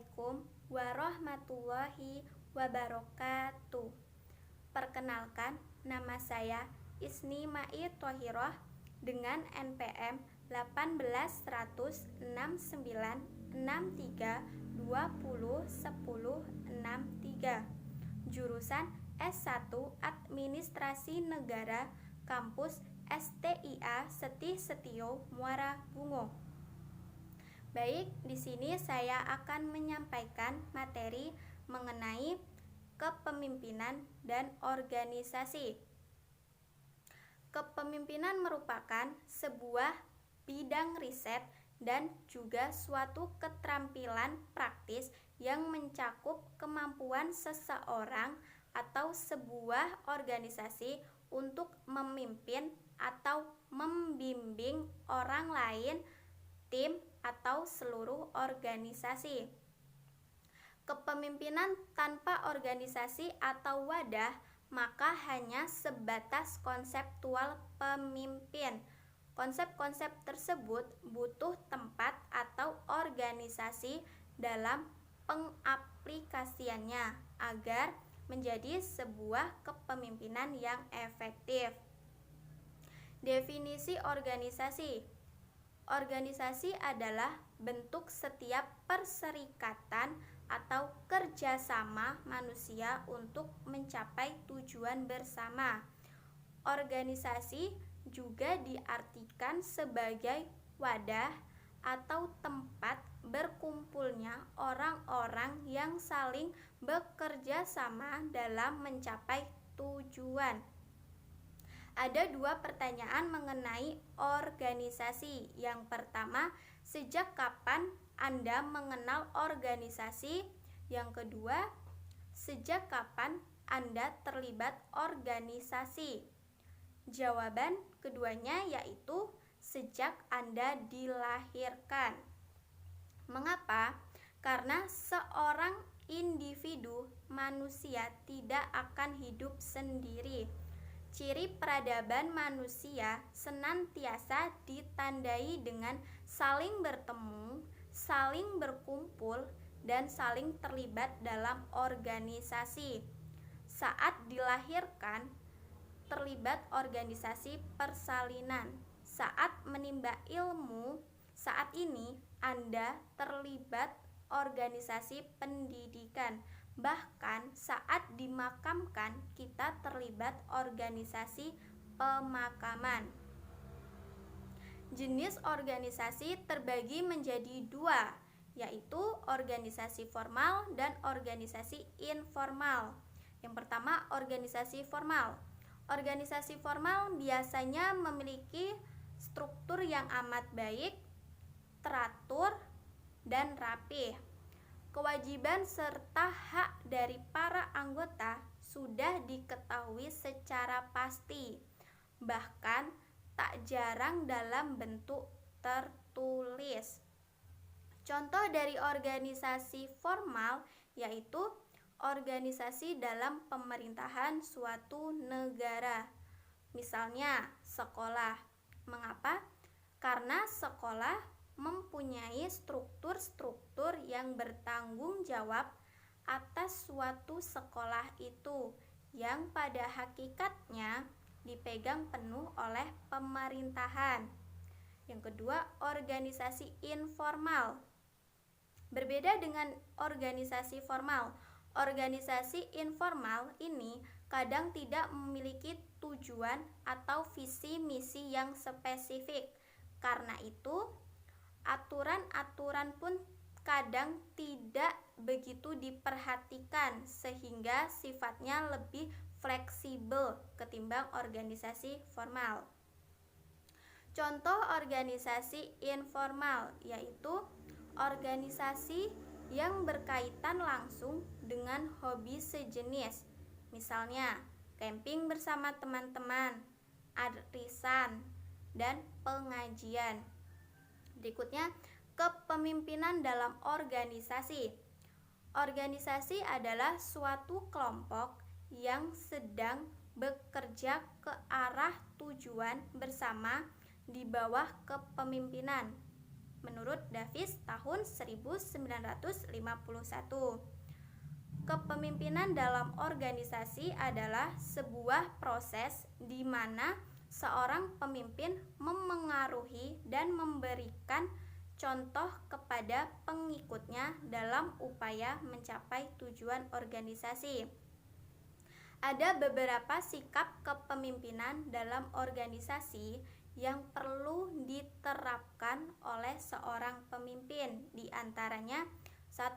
Assalamualaikum warahmatullahi wabarakatuh. Perkenalkan, nama saya Isni Mai Thohiroh dengan NPM 18.16963201063, jurusan S1 Administrasi Negara, kampus STIA Setih Setio Muara Bungo. Baik, di sini saya akan menyampaikan materi mengenai kepemimpinan dan organisasi. Kepemimpinan merupakan sebuah bidang riset dan juga suatu keterampilan praktis yang mencakup kemampuan seseorang atau sebuah organisasi untuk memimpin atau membimbing orang lain, tim, atau seluruh organisasi. Kepemimpinan tanpa organisasi atau wadah maka hanya sebatas konseptual pemimpin. Konsep-konsep tersebut butuh tempat atau organisasi dalam pengaplikasiannya agar menjadi sebuah kepemimpinan yang efektif. Definisi organisasi. Organisasi adalah bentuk setiap perserikatan atau kerjasama manusia untuk mencapai tujuan bersama. Organisasi juga diartikan sebagai wadah atau tempat berkumpulnya orang-orang yang saling bekerja sama dalam mencapai tujuan. Ada dua pertanyaan mengenai organisasi. Yang pertama, sejak kapan Anda mengenal organisasi? Yang kedua, sejak kapan Anda terlibat organisasi? Jawaban keduanya yaitu sejak Anda dilahirkan. Mengapa? Karena seorang individu manusia tidak akan hidup sendiri. Ciri peradaban manusia senantiasa ditandai dengan saling bertemu, saling berkumpul, dan saling terlibat dalam organisasi. Saat dilahirkan, terlibat organisasi persalinan. Saat menimba ilmu, saat ini Anda terlibat organisasi pendidikan. Bahkan saat dimakamkan, kita terlibat organisasi pemakaman. Jenis organisasi terbagi menjadi dua, yaitu organisasi formal dan organisasi informal. Yang pertama, organisasi formal. Organisasi formal biasanya memiliki struktur yang amat baik, teratur, dan rapih. Kewajiban serta hak dari para anggota sudah diketahui secara pasti, bahkan tak jarang dalam bentuk tertulis. Contoh dari organisasi formal yaitu organisasi dalam pemerintahan suatu negara. Misalnya, sekolah. Mengapa? Karena sekolah mempunyai struktur-struktur yang bertanggung jawab atas suatu sekolah itu, yang pada hakikatnya dipegang penuh oleh pemerintahan. Yang kedua, organisasi informal. Berbeda dengan organisasi formal, organisasi informal ini kadang tidak memiliki tujuan atau visi misi yang spesifik. Karena itu, aturan-aturan pun kadang tidak begitu diperhatikan sehingga sifatnya lebih fleksibel ketimbang organisasi formal. Contoh organisasi informal yaitu organisasi yang berkaitan langsung dengan hobi sejenis. Misalnya, camping bersama teman-teman, arisan, dan pengajian. Berikutnya, kepemimpinan dalam organisasi. Organisasi adalah suatu kelompok yang sedang bekerja ke arah tujuan bersama di bawah kepemimpinan. menurut Davis tahun 1951. Kepemimpinan dalam organisasi adalah sebuah proses di mana seorang pemimpin memengaruhi dan memberikan contoh kepada pengikutnya dalam upaya mencapai tujuan organisasi. Ada beberapa sikap kepemimpinan dalam organisasi yang perlu diterapkan oleh seorang pemimpin, di antaranya 1.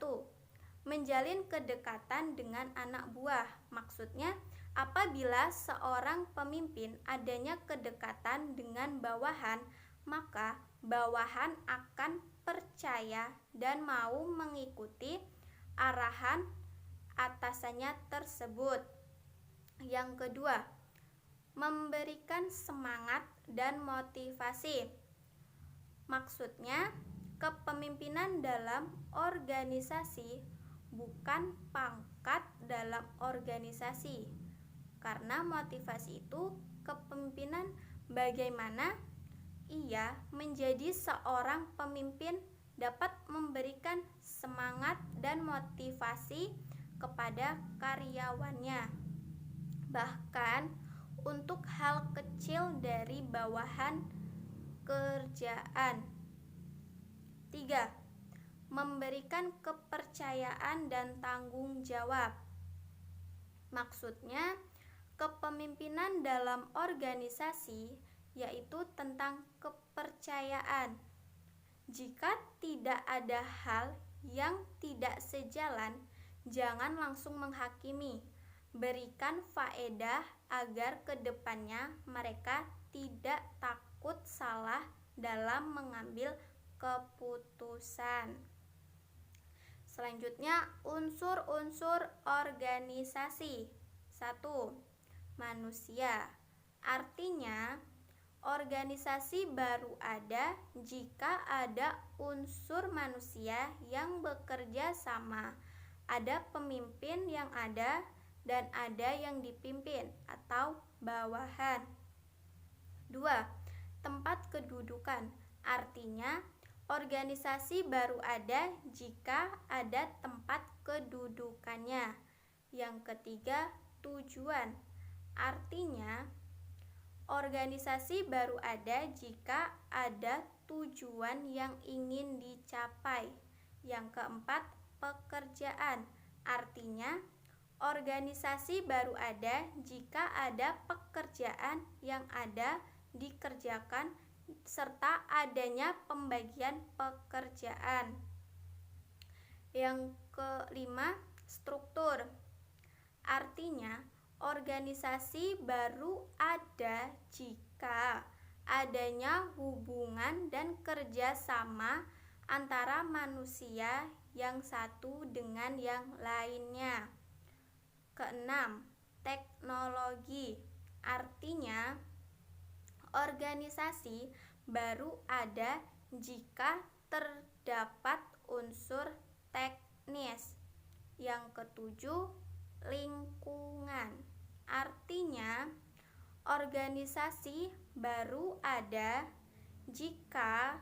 Menjalin kedekatan dengan anak buah. Maksudnya, apabila seorang pemimpin adanya kedekatan dengan bawahan, maka bawahan akan percaya dan mau mengikuti arahan atasannya tersebut. Yang kedua, memberikan semangat dan motivasi. Maksudnya, kepemimpinan dalam organisasi bukan pangkat dalam organisasi. Karena motivasi itu kepemimpinan bagaimana ia menjadi seorang pemimpin dapat memberikan semangat dan motivasi kepada karyawannya. Bahkan untuk hal kecil dari bawahan kerjaan. 3. Memberikan kepercayaan dan tanggung jawab. Maksudnya, kepemimpinan dalam organisasi yaitu tentang kepercayaan. Jika tidak ada hal yang tidak sejalan, jangan langsung menghakimi. Berikan faedah agar kedepannya mereka tidak takut salah dalam mengambil keputusan. Selanjutnya, unsur-unsur organisasi. 1. Manusia. Artinya, organisasi baru ada jika ada unsur manusia yang bekerja sama. Ada pemimpin yang ada dan ada yang dipimpin atau bawahan. 2. Tempat kedudukan. Artinya, organisasi baru ada jika ada tempat kedudukannya. Yang ketiga, tujuan. Artinya, organisasi baru ada jika ada tujuan yang ingin dicapai. Yang keempat, pekerjaan. Artinya, organisasi baru ada jika ada pekerjaan yang ada dikerjakan serta adanya pembagian pekerjaan. Yang kelima, struktur. Artinya, organisasi baru ada jika adanya hubungan dan kerjasama antara manusia yang satu dengan yang lainnya. Keenam, teknologi. Artinya, organisasi baru ada jika terdapat unsur teknis. Yang ketujuh, lingkungan. Artinya, organisasi baru ada jika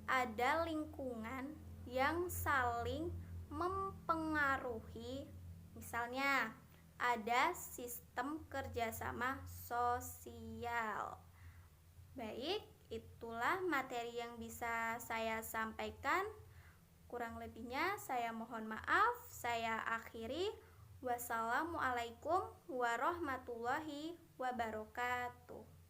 ada lingkungan yang saling mempengaruhi. Misalnya, ada sistem kerjasama sosial. Baik, itulah materi yang bisa saya sampaikan. Kurang lebihnya saya mohon maaf. Saya akhiri. Wassalamualaikum warahmatullahi wabarakatuh.